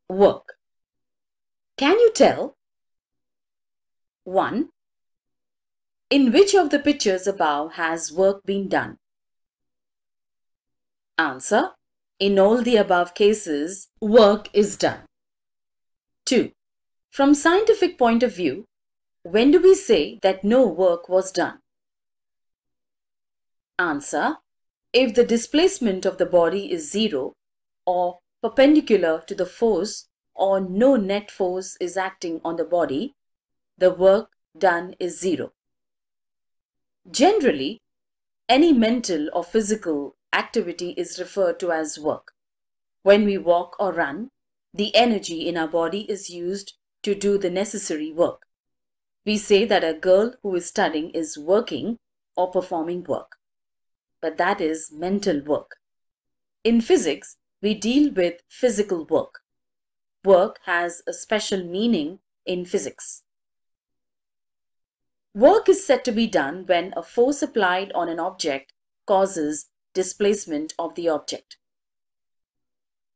Work. Can you tell? 1. In which of the pictures above has work been done? Answer. In all the above cases, work is done. 2. From scientific point of view, when do we say that no work was done? Answer. If the displacement of the body is zero or perpendicular to the force or no net force is acting on the body, the work done is zero. Generally, any mental or physical activity is referred to as work. When we walk or run, the energy in our body is used to do the necessary work. We say that a girl who is studying is working or performing work. But that is mental work. In physics, we deal with physical work. Work has a special meaning in physics. Work is said to be done when a force applied on an object causes displacement of the object.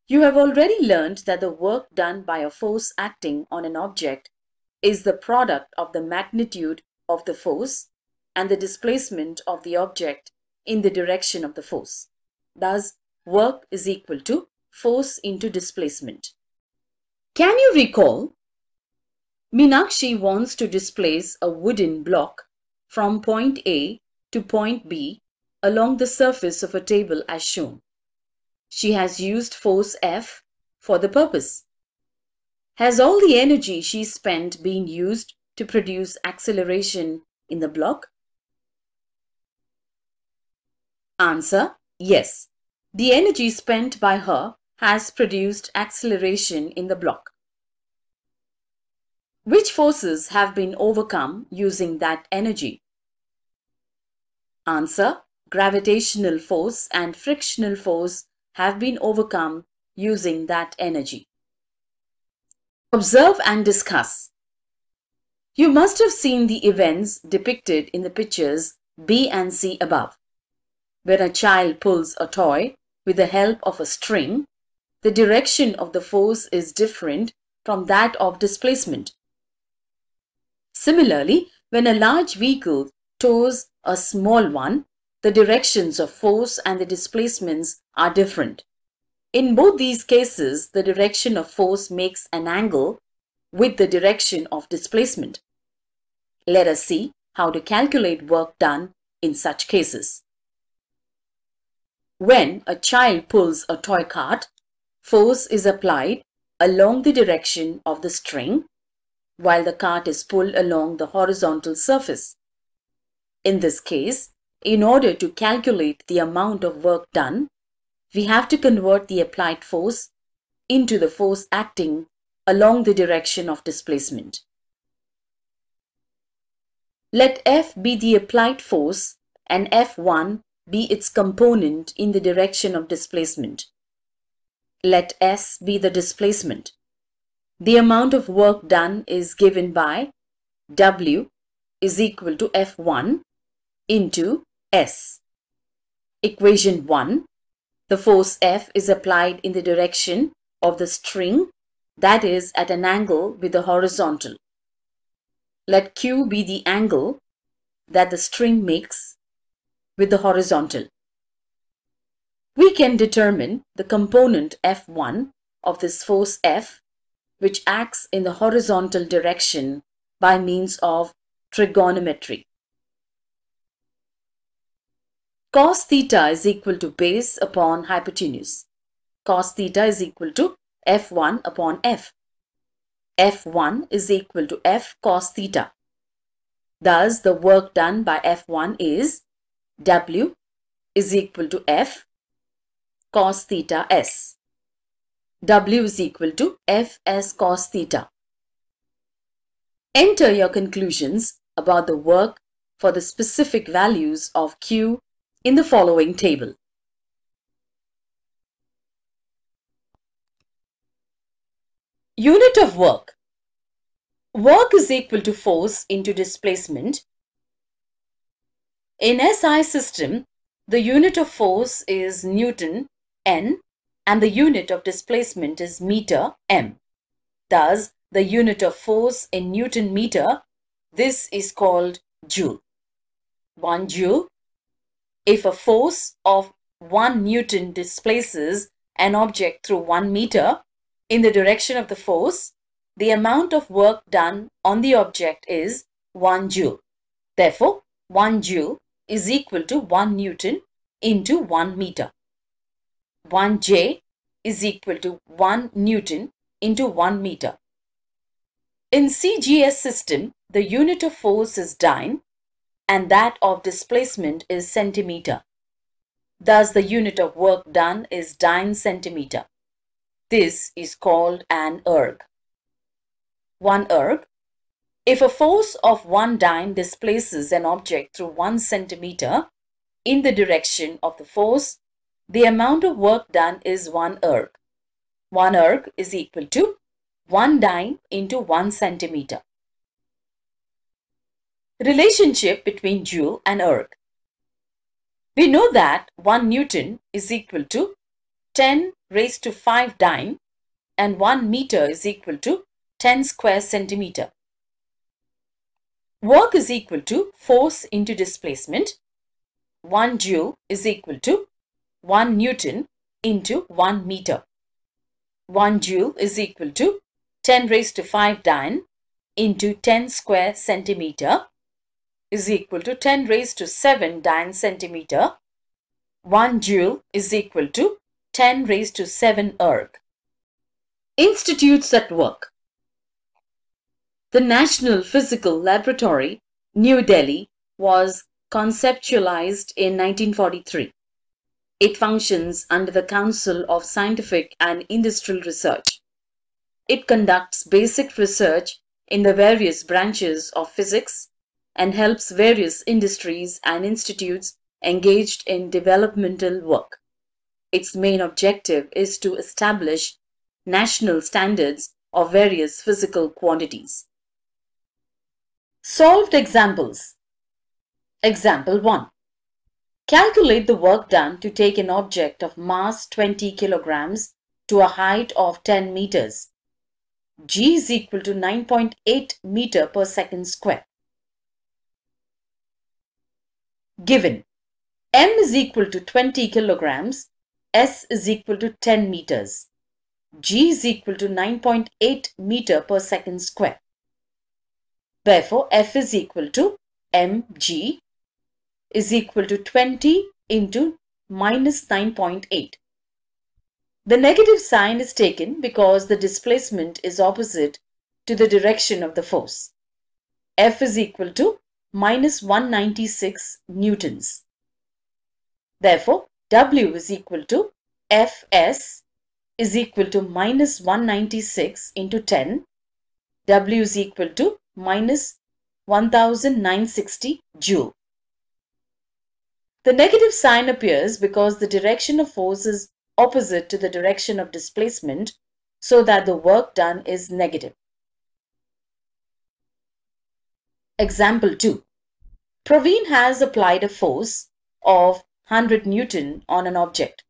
You have already learned that the work done by a force acting on an object is the product of the magnitude of the force and the displacement of the object in the direction of the force. Thus, work is equal to force into displacement. Can you recall? Meenakshi wants to displace a wooden block from point A to point B along the surface of a table as shown. She has used force F for the purpose. Has all the energy she spent been used to produce acceleration in the block? Answer. Yes. The energy spent by her has produced acceleration in the block. Which forces have been overcome using that energy? Answer. Gravitational force and frictional force have been overcome using that energy. Observe and discuss. You must have seen the events depicted in the pictures B and C above. When a child pulls a toy with the help of a string, the direction of the force is different from that of displacement. Similarly, when a large vehicle tows a small one, the directions of force and the displacements are different. In both these cases, the direction of force makes an angle with the direction of displacement. Let us see how to calculate work done in such cases. When a child pulls a toy cart, force is applied along the direction of the string while the cart is pulled along the horizontal surface. In this case, in order to calculate the amount of work done, we have to convert the applied force into the force acting along the direction of displacement. Let F be the applied force and F1 be its component in the direction of displacement. Let S be the displacement. The amount of work done is given by W is equal to F1 into S. Equation 1. The force F is applied in the direction of the string, that is at an angle with the horizontal. Let Q be the angle that the string makes with the horizontal. We can determine the component F1 of this force F, which acts in the horizontal direction by means of trigonometry. Cos theta is equal to base upon hypotenuse. Cos theta is equal to F1 upon F. F1 is equal to F cos theta. Thus, the work done by F1 is W is equal to F cos theta S. W is equal to Fs cos theta. Enter your conclusions about the work for the specific values of Q in the following table. Unit of work. Work is equal to force into displacement. In SI system, the unit of force is Newton, N, and the unit of displacement is meter m. Thus, the unit of force in Newton meter, this is called joule. 1 joule. If a force of 1 Newton displaces an object through 1 meter in the direction of the force, the amount of work done on the object is 1 joule. Therefore, 1 joule is equal to 1 Newton into 1 meter. 1 J is equal to 1 Newton into 1 meter. In CGS system, the unit of force is dyne and that of displacement is centimeter. Thus, the unit of work done is dyne centimeter. This is called an erg. 1 erg. If a force of 1 dyne displaces an object through 1 centimeter in the direction of the force, the amount of work done is 1 erg. 1 erg is equal to 1 dyne into 1 centimeter. Relationship between joule and erg. We know that 1 Newton is equal to 10 raised to 5 dyne and 1 meter is equal to 10 square centimeter. Work is equal to force into displacement. 1 joule is equal to 1 Newton into 1 meter. 1 joule is equal to 10 raised to 5 dyne into 10 square centimeter is equal to 10 raised to 7 dyne centimeter. 1 joule is equal to 10 raised to 7 erg. Institutes at work. The National Physical Laboratory, New Delhi, was conceptualized in 1943. It functions under the Council of Scientific and Industrial Research. It conducts basic research in the various branches of physics and helps various industries and institutes engaged in developmental work. Its main objective is to establish national standards of various physical quantities. Solved examples. Example 1. Calculate the work done to take an object of mass 20 kilograms to a height of 10 meters. G is equal to 9.8 meter per second square. Given M is equal to 20 kilograms, S is equal to 10 meters. G is equal to 9.8 meter per second square. Therefore, F is equal to mg is equal to 20 into minus 9.8. The negative sign is taken because the displacement is opposite to the direction of the force. F is equal to minus 196 newtons. Therefore, W is equal to Fs is equal to minus 196 into 10. W is equal to minus 1960 joule. The negative sign appears because the direction of force is opposite to the direction of displacement, so that the work done is negative. Example 2. Praveen has applied a force of 100 Newton on an object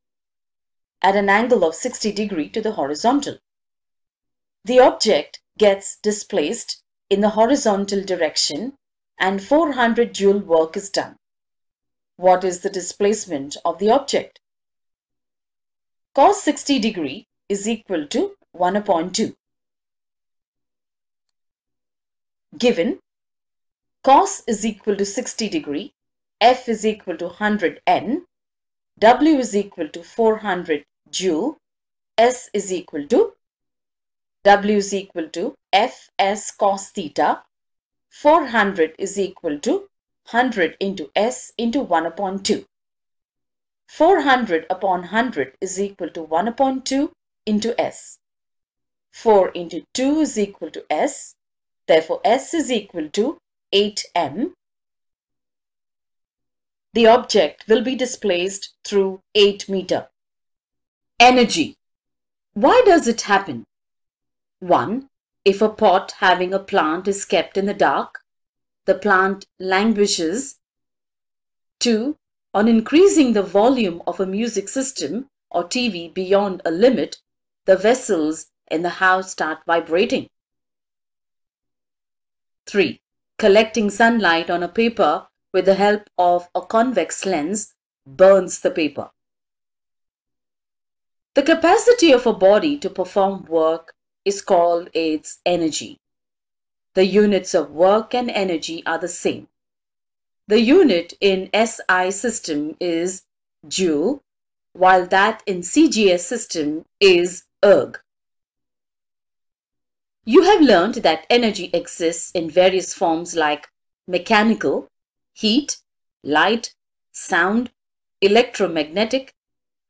at an angle of 60 degrees to the horizontal. The object gets displaced in the horizontal direction and 400 joule work is done. What is the displacement of the object? Cos 60 degree is equal to 1 upon 2. Given cos is equal to 60 degree, F is equal to 100 N, W is equal to 400 joule, S is equal to W is equal to Fs cos theta, 400 is equal to 100 into S into 1 upon 2. 400 upon 100 is equal to 1 upon 2 into S. 4 into 2 is equal to S. Therefore, S is equal to 8m. The object will be displaced through 8 meter. Energy. Why does it happen? 1. If a pot having a plant is kept in the dark, the plant languishes. 2. On increasing the volume of a music system, or TV beyond a limit, the vessels in the house start vibrating. 3. Collecting sunlight on a paper with the help of a convex lens burns the paper. The capacity of a body to perform work is called its energy. The units of work and energy are the same. The unit in SI system is joule, while that in CGS system is erg. You have learned that energy exists in various forms like mechanical, heat, light, sound, electromagnetic,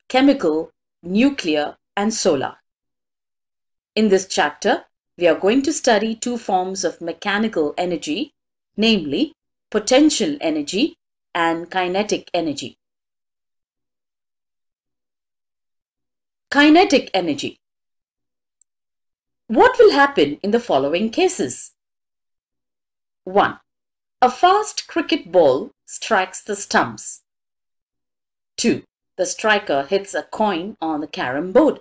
chemical, nuclear, and solar. In this chapter, we are going to study two forms of mechanical energy, namely potential energy and kinetic energy. Kinetic energy. What will happen in the following cases? 1. A fast cricket ball strikes the stumps. 2. The striker hits a coin on the carom board.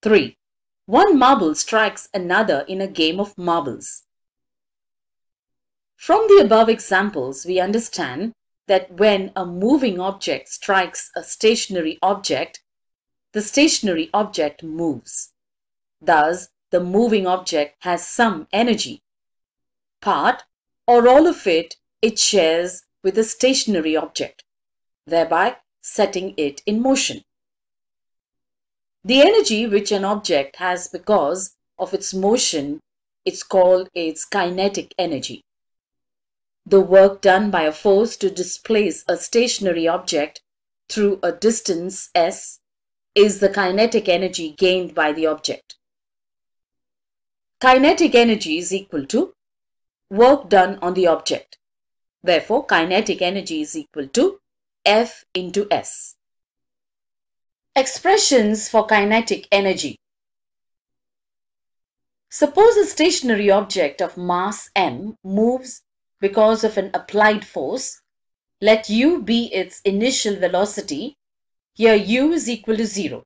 3. One marble strikes another in a game of marbles. From the above examples, we understand that when a moving object strikes a stationary object, the stationary object moves. Thus, the moving object has some energy. Part or all of it shares with the stationary object, thereby setting it in motion. The energy which an object has because of its motion is called its kinetic energy. The work done by a force to displace a stationary object through a distance s is the kinetic energy gained by the object. Kinetic energy is equal to work done on the object. Therefore, kinetic energy is equal to F into S. Expressions for kinetic energy. Suppose a stationary object of mass m moves because of an applied force. Let u be its initial velocity. Here u is equal to 0.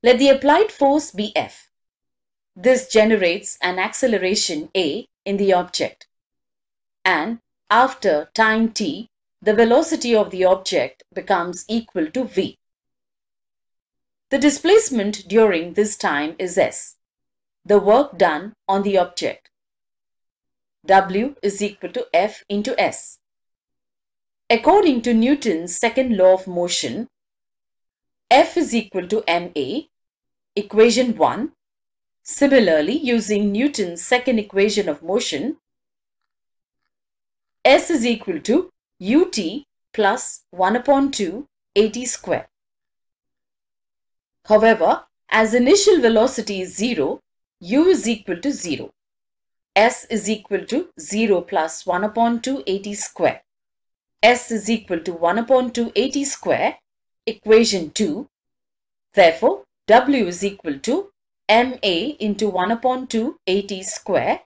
Let the applied force be F. This generates an acceleration a in the object. And after time t, the velocity of the object becomes equal to v. The displacement during this time is s, the work done on the object. W is equal to F into S. According to Newton's second law of motion, F is equal to ma, equation 1. Similarly, using Newton's second equation of motion, S is equal to ut plus 1 upon 2 at square. However, as initial velocity is 0, u is equal to 0. S is equal to 0 plus 1 upon 2 at square. S is equal to 1 upon 2 at square, equation 2. Therefore, W is equal to ma into 1 upon 2 at square.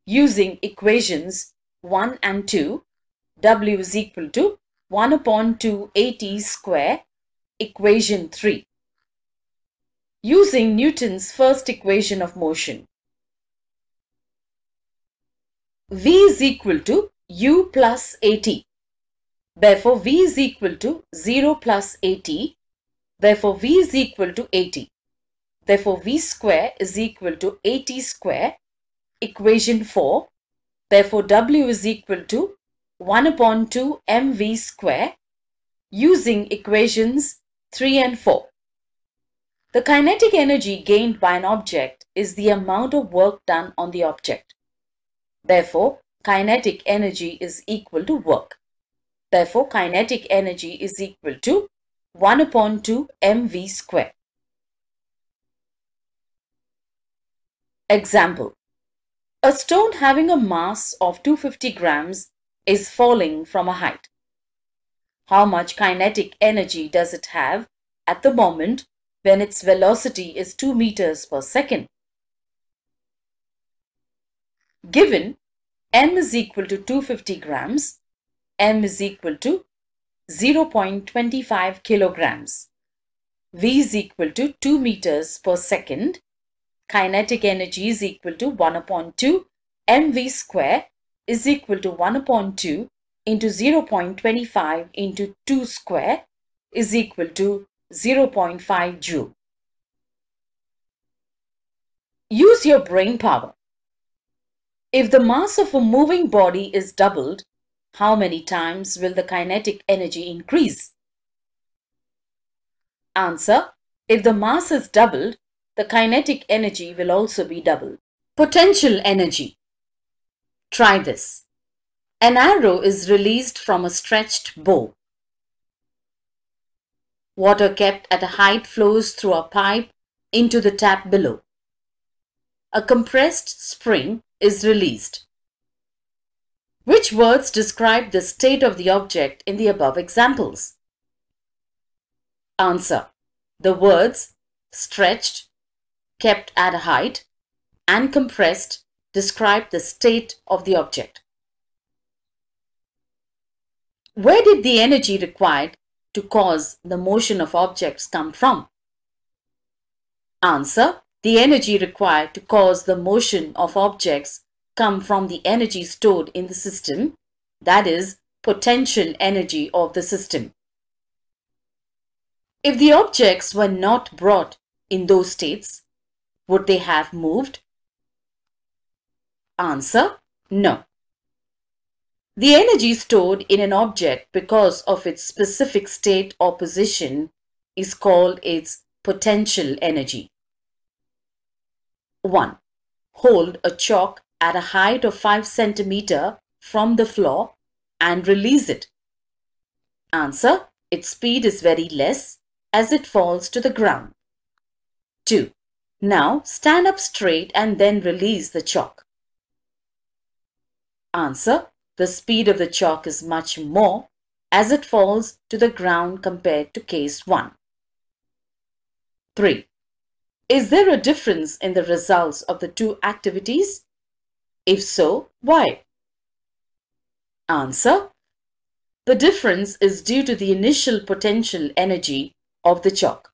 Using equations 1 and 2, W is equal to 1 upon 2 at square, equation 3. Using Newton's first equation of motion, V is equal to u plus at. Therefore, V is equal to 0 plus at. Therefore, V is equal to 80. Therefore, V square is equal to at square, equation 4. Therefore, W is equal to 1 upon 2 mv square, using equations 3 and 4. The kinetic energy gained by an object is the amount of work done on the object. Therefore, kinetic energy is equal to work. Therefore, kinetic energy is equal to 1 upon 2 mv square. Example. A stone having a mass of 250 grams is falling from a height. How much kinetic energy does it have at the moment when its velocity is 2 meters per second? Given m is equal to 250 grams, m is equal to 0.25 kilograms. V is equal to 2 meters per second. Kinetic energy is equal to 1 upon 2 mv square is equal to 1 upon 2 into 0.25 into 2 square is equal to 0.5 joule. Use your brain power. If the mass of a moving body is doubled, how many times will the kinetic energy increase? Answer: if the mass is doubled, the kinetic energy will also be doubled. Potential energy. Try this. An arrow is released from a stretched bow. Water kept at a height flows through a pipe into the tap below. A compressed spring is released. Which words describe the state of the object in the above examples? Answer: the words stretched, kept at a height, and compressed describe the state of the object. Where did the energy required to cause the motion of objects come from? Answer: the energy required to cause the motion of objects come from the energy stored in the system, that is, potential energy of the system. If the objects were not brought in those states, would they have moved? Answer: no. The energy stored in an object because of its specific state or position is called its potential energy. 1. Hold a chalk at a height of 5 cm from the floor and release it. Answer: its speed is very less as it falls to the ground. 2. Now stand up straight and then release the chalk. Answer: the speed of the chalk is much more as it falls to the ground compared to case 1. 3. Is there a difference in the results of the two activities? If so, why? Answer: the difference is due to the initial potential energy of the chalk.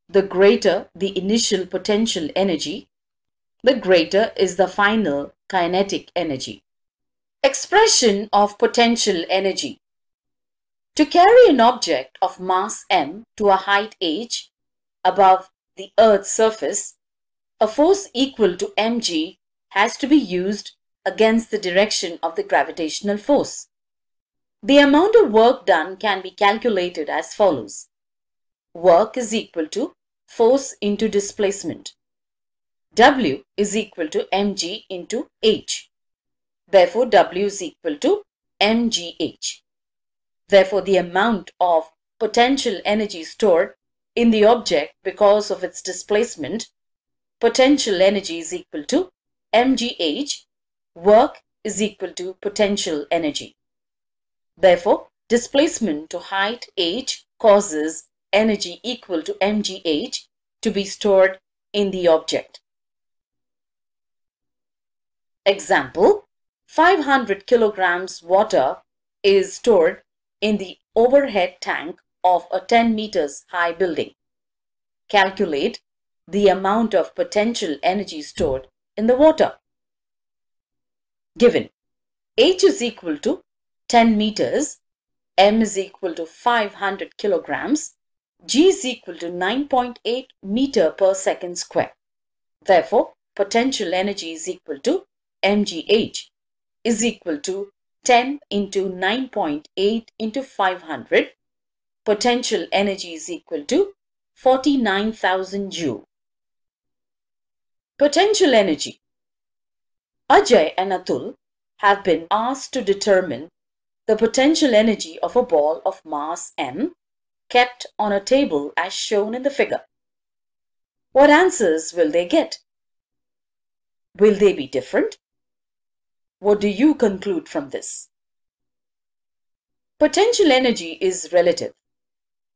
The greater the initial potential energy, the greater is the final kinetic energy. Expression of potential energy. To carry an object of mass m to a height h above the Earth's surface, a force equal to mg has to be used against the direction of the gravitational force. The amount of work done can be calculated as follows. Work is equal to force into displacement. W is equal to mg into h. Therefore, W is equal to mgh. Therefore, the amount of potential energy stored in the object because of its displacement, potential energy is equal to mgh, work is equal to potential energy. Therefore, displacement to height h causes energy equal to mgh to be stored in the object. Example: 500 kilograms water is stored in the overhead tank of a 10 meters high building. Calculate the amount of potential energy stored in the water. Given h is equal to 10 meters, m is equal to 500 kilograms, g is equal to 9.8 meter per second square. Therefore, potential energy is equal to mgh is equal to 10 into 9.8 into 500. Potential energy is equal to 49,000 joule. Potential energy. Ajay and Atul have been asked to determine the potential energy of a ball of mass m kept on a table as shown in the figure. What answers will they get? Will they be different? What do you conclude from this? Potential energy is relative.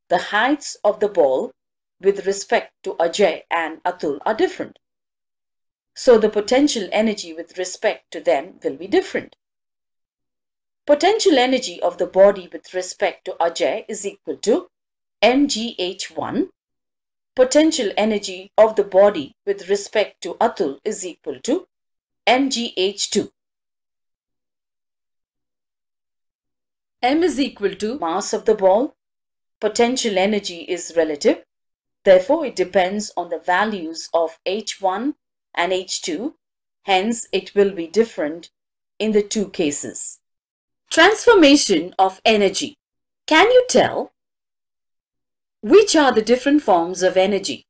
The heights of the ball with respect to Ajay and Atul are different. So the potential energy with respect to them will be different. Potential energy of the body with respect to Ajay is equal to mgh1 potential energy of the body with respect to Atul is equal to mgh2. M is equal to mass of the ball. Potential energy is relative. Therefore, it depends on the values of h1 and h2. Hence, it will be different in the two cases. Transformation of energy. Can you tell which are the different forms of energy?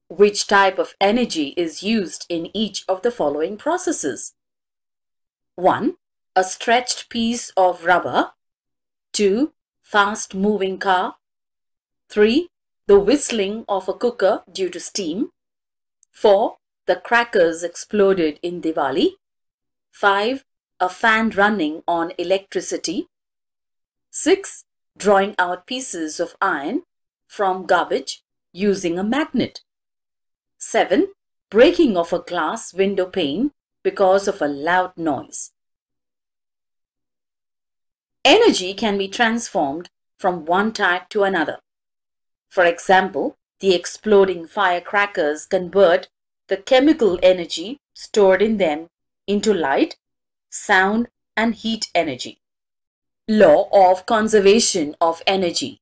Which type of energy is used in each of the following processes? 1. A stretched piece of rubber. 2. Fast moving car. 3. The whistling of a cooker due to steam. 4. The crackers exploded in Diwali. 5. A fan running on electricity. 6. Drawing out pieces of iron from garbage using a magnet. 7. Breaking of a glass window pane because of a loud noise. Energy can be transformed from one type to another. For example, the exploding firecrackers convert the chemical energy stored in them into light, sound, and heat energy. Law of conservation of energy.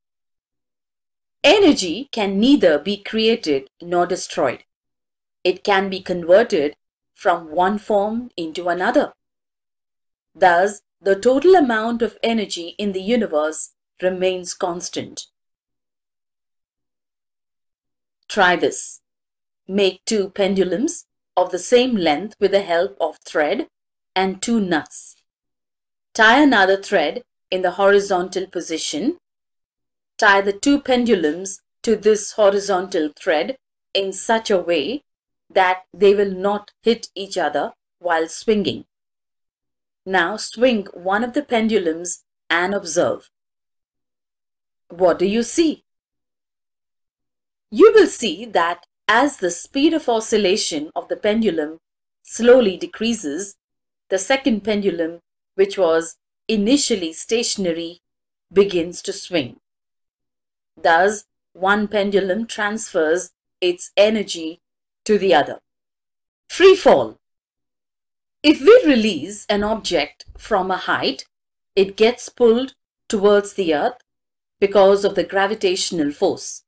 Energy can neither be created nor destroyed. It can be converted from one form into another. Thus, the total amount of energy in the universe remains constant. Try this. Make two pendulums of the same length with the help of thread and two nuts. Tie another thread in the horizontal position. Tie the two pendulums to this horizontal thread in such a way that they will not hit each other while swinging. Now swing one of the pendulums and observe. What do you see? You will see that as the speed of oscillation of the pendulum slowly decreases, the second pendulum, which was initially stationary, begins to swing. Thus, one pendulum transfers its energy to the other. Free fall. If we release an object from a height, it gets pulled towards the earth because of the gravitational force.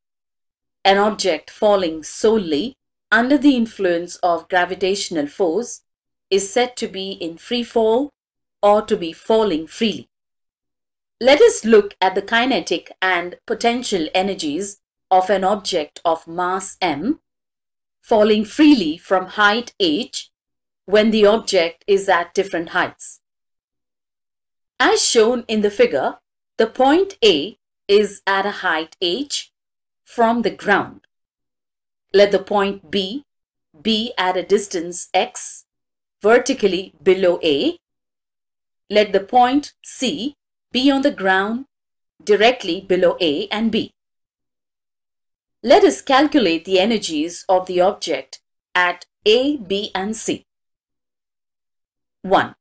An object falling solely under the influence of gravitational force is said to be in free fall or to be falling freely. Let us look at the kinetic and potential energies of an object of mass m falling freely from height h when the object is at different heights. As shown in the figure, the point A is at a height h from the ground. Let the point B be at a distance x vertically below A. Let the point C be on the ground directly below A and B. Let us calculate the energies of the object at A, B and C. 1.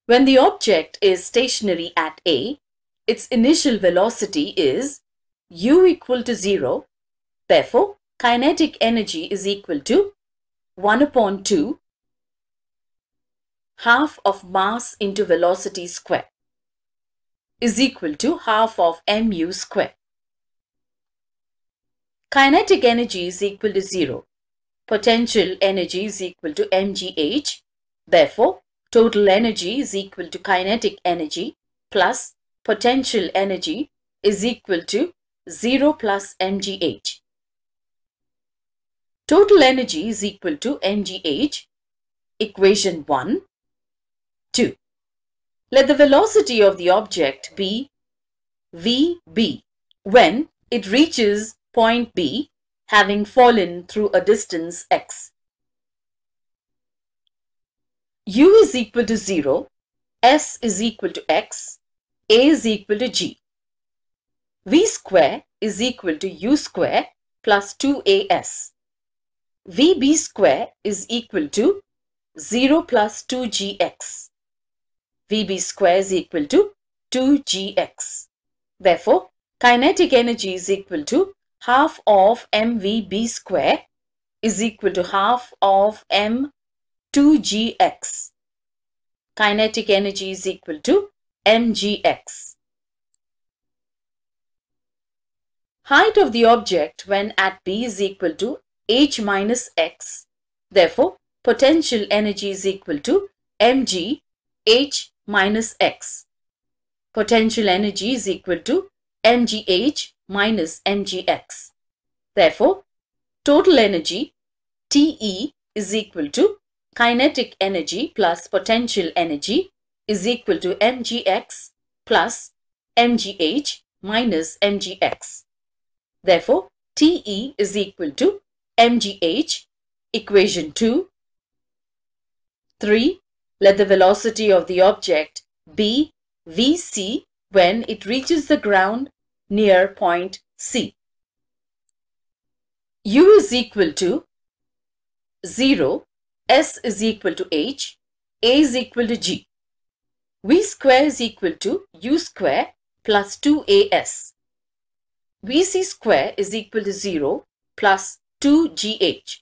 When the object is stationary at A, its initial velocity is u equal to 0. Therefore, kinetic energy is equal to 1 upon 2 half of mass into velocity square is equal to half of mu square. Kinetic energy is equal to 0. Potential energy is equal to mgh. Therefore, total energy is equal to kinetic energy plus potential energy is equal to 0 plus mgh. Total energy is equal to mgh. Equation 1. 2. Let the velocity of the object be vb when it reaches point B having fallen through a distance x. U is equal to 0, S is equal to x, A is equal to g. V square is equal to U square plus 2AS. VB square is equal to 0 plus 2gx. VB square is equal to 2gx. Therefore, kinetic energy is equal to half of mvb square is equal to half of m2gx. Kinetic energy is equal to mgx. Height of the object when at B is equal to h minus x. Therefore, potential energy is equal to mg h minus x. Potential energy is equal to mgh minus mgx. Therefore, total energy TE is equal to kinetic energy plus potential energy is equal to mgx plus mgh minus mgx. Therefore, TE is equal to mgh. Equation 2. 3. Let the velocity of the object be vc when it reaches the ground near point C. U is equal to 0, S is equal to H, A is equal to G. V square is equal to U square plus 2AS. Vc square is equal to 0 plus 2GH.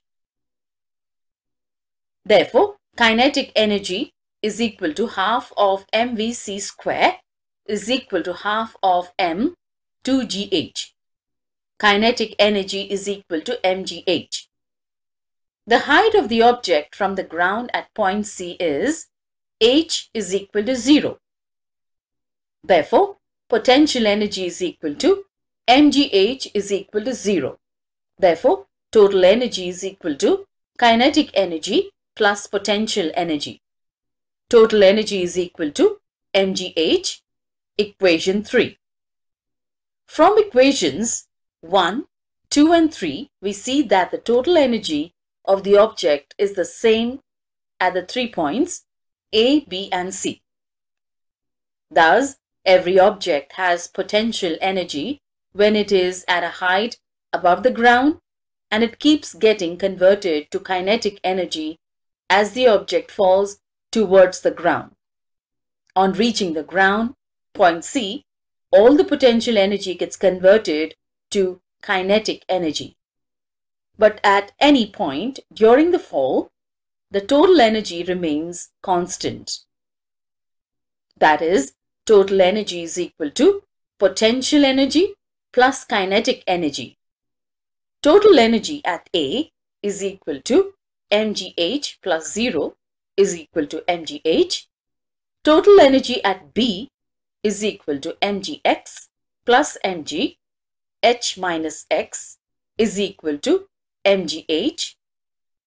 Therefore, kinetic energy is equal to half of mvc square is equal to half of m2gh. Kinetic energy is equal to mgh. The height of the object from the ground at point C is h is equal to 0. Therefore, potential energy is equal to mgh is equal to 0. Therefore, total energy is equal to kinetic energy plus potential energy. Total energy is equal to mgh. Equation 3. From equations 1, 2 and 3, we see that the total energy of the object is the same at the 3 points A, B and C. Thus, every object has potential energy when it is at a height above the ground, and it keeps getting converted to kinetic energy as the object falls towards the ground. On reaching the ground, point C, all the potential energy gets converted to kinetic energy. But at any point during the fall, the total energy remains constant. That is, total energy is equal to potential energy plus kinetic energy. Total energy at A is equal to mgh plus 0 is equal to mgh. Total energy at B is equal to mgx plus mg h minus x is equal to mgh.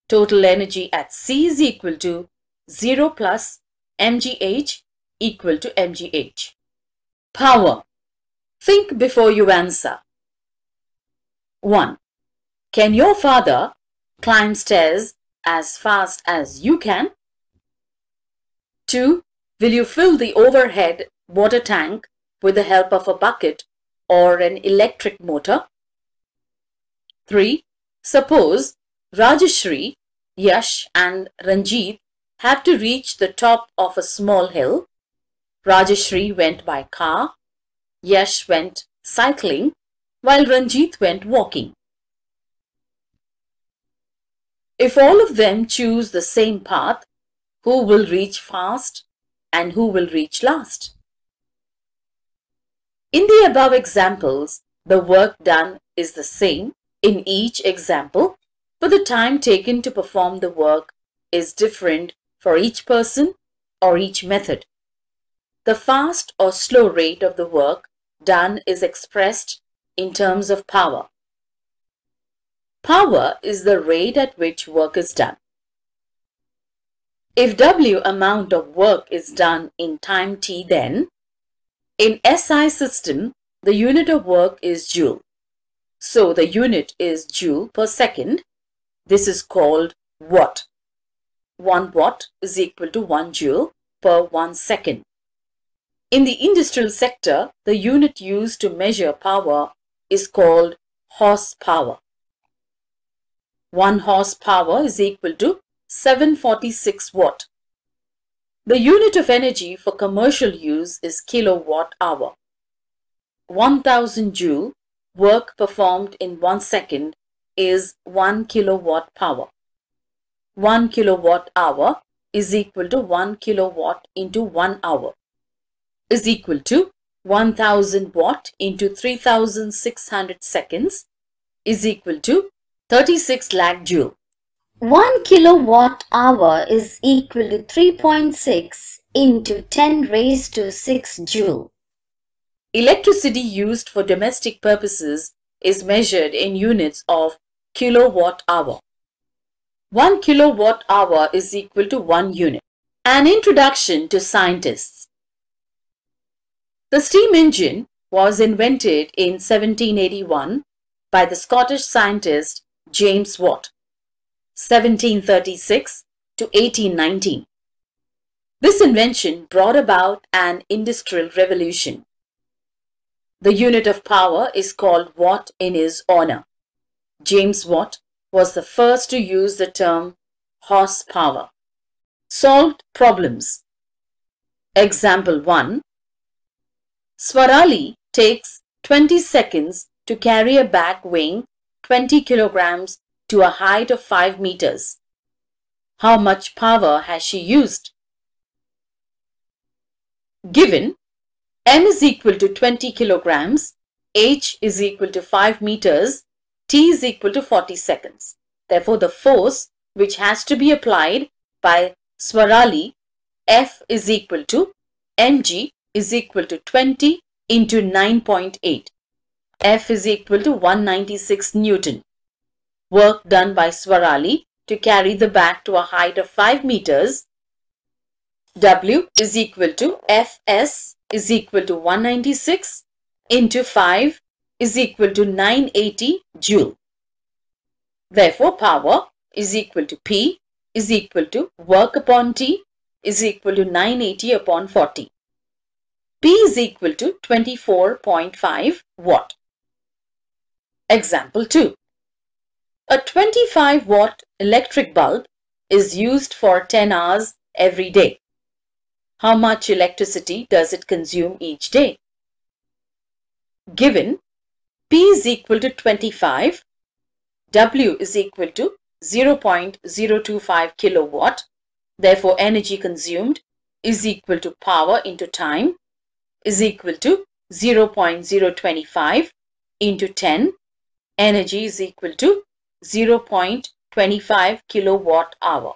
Total energy at C is equal to 0 plus mgh equal to mgh. Power. Think before you answer. 1. Can your father climb stairs as fast as you can? 2. Will you fill the overhead water tank with the help of a bucket or an electric motor? 3. Suppose Rajashri, Yash and Ranjit have to reach the top of a small hill. Rajashri went by car, Yash went cycling, while Ranjit went walking. If all of them choose the same path, who will reach fast and who will reach last? In the above examples, the work done is the same in each example, but the time taken to perform the work is different for each person or each method. The fast or slow rate of the work done is expressed in terms of power. Power is the rate at which work is done. If W amount of work is done in time T, then in SI system, the unit of work is joule. So the unit is joule per second. This is called watt. 1 watt is equal to 1 joule per 1 second. In the industrial sector, the unit used to measure power is called horsepower. 1 horsepower is equal to 746 watt. The unit of energy for commercial use is kilowatt hour. 1000 joule work performed in 1 second is 1 kilowatt power. 1 kilowatt hour is equal to 1 kilowatt into 1 hour is equal to 1000 watt into 3600 seconds is equal to 36 lakh joule. 1 kilowatt hour is equal to 3.6 into 10 raised to 6 joule. Electricity used for domestic purposes is measured in units of kilowatt hour. 1 kilowatt hour is equal to 1 unit. An introduction to scientists. The steam engine was invented in 1781 by the Scottish scientist James Watt, 1736 to 1819. This invention brought about an industrial revolution. The unit of power is called watt in his honor. James Watt was the first to use the term horsepower. Solved problems. Example 1. Swarali takes 20 seconds to carry a bag weighing 20 kilograms to a height of 5 meters. How much power has she used? Given M is equal to 20 kilograms, H is equal to 5 meters, T is equal to 40 seconds. Therefore, the force which has to be applied by Swarali, F is equal to mg is equal to 20 into 9.8. F is equal to 196 Newton. Work done by Swarali to carry the bag to a height of 5 meters. W is equal to Fs is equal to 196 into 5 is equal to 980 joule. Therefore, power is equal to P is equal to work upon T is equal to 980 upon 40. P is equal to 24.5 watt. Example 2. A 25 watt electric bulb is used for 10 hours every day. How much electricity does it consume each day? Given P is equal to 25, W is equal to 0.025 kilowatt. Therefore, energy consumed is equal to power into time is equal to 0.025 into 10. Energy is equal to 0.25 kilowatt hour.